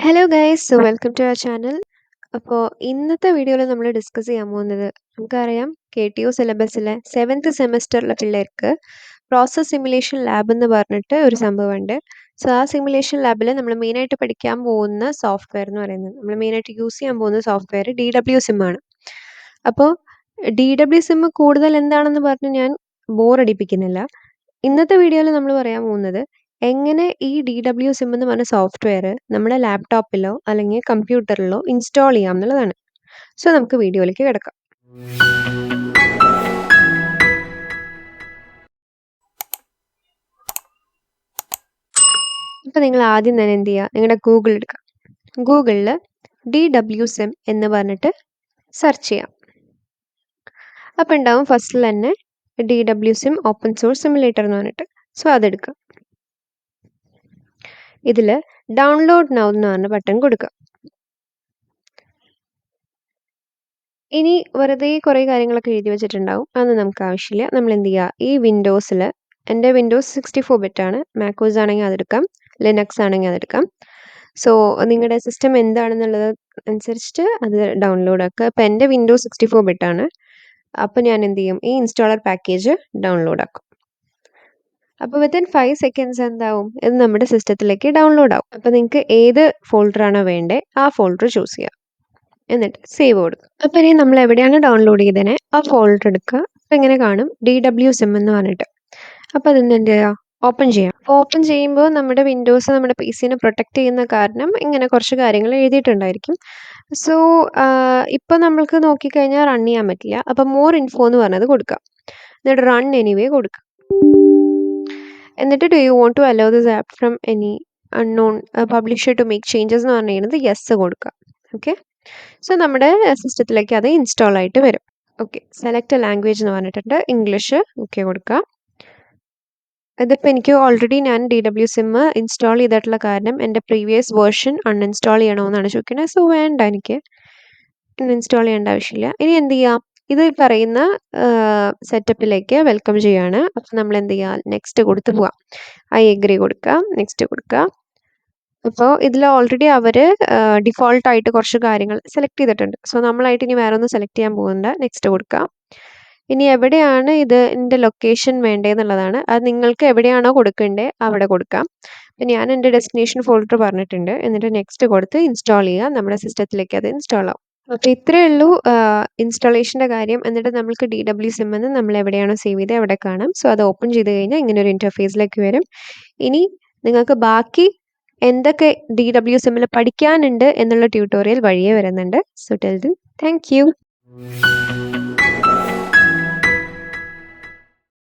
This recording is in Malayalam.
Hello guys, welcome to our channel. അപ്പോൾ ഇന്നത്തെ വീഡിയോയിൽ നമ്മൾ ഡിസ്കസ് ചെയ്യാൻ പോകുന്നത്, നമുക്കറിയാം KTU സിലബസിലെ 7th സെമസ്റ്ററിലെ പിള്ളേർക്ക് പ്രോസസ് സിമുലേഷൻ ലാബ് എന്ന് പറഞ്ഞിട്ട് ഒരു സംഭവമുണ്ട്. സോ ആ സിമുലേഷൻ ലാബിൽ നമ്മൾ മെയിനായിട്ട് പഠിക്കാൻ പോകുന്ന സോഫ്റ്റ്വെയർ എന്ന് പറയുന്നത്, നമ്മൾ മെയിനായിട്ട് യൂസ് ചെയ്യാൻ പോകുന്ന സോഫ്റ്റ്വെയർ DWSIM ആണ്. അപ്പോൾ DWSIM കൂടുതൽ എന്താണെന്ന് പറഞ്ഞ് ഞാൻ ബോറടിപ്പിക്കുന്നില്ല. ഇന്നത്തെ വീഡിയോയിൽ നമ്മൾ പറയാൻ പോകുന്നത് എങ്ങനെ ഈ DWSIM എന്ന് പറഞ്ഞ സോഫ്റ്റ്വെയർ നമ്മുടെ ലാപ്ടോപ്പിലോ അല്ലെങ്കിൽ കമ്പ്യൂട്ടറിലോ ഇൻസ്റ്റാൾ ചെയ്യാം എന്നുള്ളതാണ്. സോ നമുക്ക് വീഡിയോയിലേക്ക് കിടക്കാം. അപ്പോൾ നിങ്ങൾ ആദ്യം തന്നെ എന്ത് ചെയ്യുക, നിങ്ങളുടെ ഗൂഗിൾ എടുക്കുക. ഗൂഗിളിൽ DWSIM എന്ന് പറഞ്ഞിട്ട് സെർച്ച് ചെയ്യാം. അപ്പോൾ ഉണ്ടാവും ഫസ്റ്റിൽ തന്നെ DWSIM ഓപ്പൺ സോഴ്സ് സിമുലേറ്റർ എന്ന് പറഞ്ഞിട്ട്. സോ അതെടുക്കുക. ഇതിൽ ഡൗൺലോഡ് നൗ എന്ന് പറഞ്ഞ ബട്ടൺ കൊടുക്കുക. ഇനി വെറുതെ കുറേ കാര്യങ്ങളൊക്കെ എഴുതി വെച്ചിട്ടുണ്ടാവും, അതൊന്നും നമുക്ക് ആവശ്യമില്ല. നമ്മൾ എന്ത് ചെയ്യുക, ഈ വിൻഡോസിൽ, എൻ്റെ വിൻഡോസ് 64 ബിറ്റാണ്, മാക്കോസ് ആണെങ്കിൽ അതെടുക്കാം, ലിനക്സ് ആണെങ്കിൽ അതെടുക്കാം. സോ നിങ്ങളുടെ സിസ്റ്റം എന്താണെന്നുള്ളത് അനുസരിച്ചിട്ട് അത് ഡൗൺലോഡ് ആക്കുക. അപ്പോൾ എൻ്റെ വിൻഡോസ് 64 ബിറ്റാണ്. അപ്പോൾ ഞാൻ എന്ത് ചെയ്യും, ഈ ഇൻസ്റ്റാളർ പാക്കേജ് ഡൗൺലോഡ് ആക്കും. അപ്പോൾ വിത്തിൻ 5 സെക്കൻഡ്സ് എന്താവും, ഇത് നമ്മുടെ സിസ്റ്റത്തിലേക്ക് ഡൗൺലോഡ് ആവും. അപ്പോൾ നിങ്ങൾക്ക് ഏത് ഫോൾഡറാണോ വേണ്ടത് ആ ഫോൾഡർ ചൂസ് ചെയ്യാം, എന്നിട്ട് സേവ് കൊടുക്കുക. അപ്പോൾ ഇനി നമ്മൾ എവിടെയാണ് ഡൗൺലോഡ് ചെയ്തതിനെ ആ ഫോൾഡർ എടുക്കുക. അപ്പോൾ ഇങ്ങനെ കാണും DWSIM എന്ന് പറഞ്ഞിട്ട്. അപ്പോൾ അതൊന്ന് എന്ത് ചെയ്യുക, ഓപ്പൺ ചെയ്യാം. ഓപ്പൺ ചെയ്യുമ്പോൾ നമ്മുടെ വിൻഡോസ് നമ്മുടെ PC-നെ പ്രൊട്ടക്റ്റ് ചെയ്യുന്ന കാരണം ഇങ്ങനെ കുറച്ച് കാര്യങ്ങൾ എഴുതിയിട്ടുണ്ടായിരിക്കും. സോ ഇപ്പോൾ നമ്മൾക്ക് നോക്കിക്കഴിഞ്ഞാൽ റൺ ചെയ്യാൻ പറ്റില്ല. അപ്പോൾ മോർ ഇൻഫോ എന്ന് പറഞ്ഞത് കൊടുക്കുക, എന്നിട്ട് റൺ എനിവേ കൊടുക്കുക. എന്നിട്ട് do you want to allow this app from any unknown publisher to make changes എന്ന് പറഞ്ഞു കഴിഞ്ഞാൽ യെസ് കൊടുക്കുക. ഓക്കെ, സോ നമ്മുടെ സിസ്റ്റത്തിലേക്ക് അത് ഇൻസ്റ്റാൾ ആയിട്ട് വരും. ഓക്കെ, സെലക്ട് ലാംഗ്വേജ് എന്ന് പറഞ്ഞിട്ടുണ്ട്, ഇംഗ്ലീഷ് ഓക്കെ കൊടുക്കുക. ഇതിപ്പോൾ എനിക്ക് ഓൾറെഡി ഞാൻ DWSIM ഇൻസ്റ്റാൾ ചെയ്തിട്ടുള്ള കാരണം എൻ്റെ പ്രീവിയസ് വേർഷൻ അൺഇൻസ്റ്റാൾ ചെയ്യണമെന്നാണ് ചോദിക്കുന്നത്. സോ വേണ്ട, എനിക്ക് ഇൻസ്റ്റാൾ ചെയ്യേണ്ട ആവശ്യമില്ല. ഇനി എന്ത് ചെയ്യാം, ഇത് പറയുന്ന സെറ്റപ്പിലേക്ക് വെൽക്കം ചെയ്യാണ്. അപ്പം നമ്മൾ എന്ത് ചെയ്യുക, നെക്സ്റ്റ് കൊടുത്ത് പോവാം. ഐ എഗ്രി കൊടുക്കുക, നെക്സ്റ്റ് കൊടുക്കുക. അപ്പോൾ ഇതിൽ ഓൾറെഡി അവർ ഡിഫോൾട്ടായിട്ട് കുറച്ച് കാര്യങ്ങൾ സെലക്ട് ചെയ്തിട്ടുണ്ട്. സോ നമ്മളായിട്ട് ഇനി വേറെ ഒന്നും സെലക്ട് ചെയ്യാൻ പോകുന്നുണ്ട്, നെക്സ്റ്റ് കൊടുക്കുക. ഇനി എവിടെയാണ് ഇതിൻ്റെ ലൊക്കേഷൻ വേണ്ടതെന്നുള്ളതാണ്, അത് നിങ്ങൾക്ക് എവിടെയാണോ കൊടുക്കേണ്ടത് അവിടെ കൊടുക്കാം. അപ്പം ഞാൻ എൻ്റെ ഡെസ്റ്റിനേഷൻ ഫോൾഡർ പറഞ്ഞിട്ടുണ്ട്, എന്നിട്ട് നെക്സ്റ്റ് കൊടുത്ത് ഇൻസ്റ്റാൾ ചെയ്യുക. നമ്മുടെ സിസ്റ്റത്തിലേക്ക് അത് ഇൻസ്റ്റാൾ ആവും. അപ്പോൾ ഇത്രയേ ഉള്ളൂ ഇൻസ്റ്റാളേഷൻ്റെ കാര്യം. എന്നിട്ട് നമുക്ക് DWSIM എന്ന് നമ്മൾ എവിടെയാണോ സേവ് ചെയ്തത് അവിടെ കാണാം. സോ അത് ഓപ്പൺ ചെയ്ത് കഴിഞ്ഞാൽ ഇങ്ങനെ ഒരു ഇൻ്റർഫേസിലേക്ക് വരും. ഇനി നിങ്ങൾക്ക് ബാക്കി എന്തൊക്കെ DWSIM പഠിക്കാനുണ്ട് എന്നുള്ള ട്യൂട്ടോറിയൽ വഴിയേ വരുന്നുണ്ട്. So till then, thank you.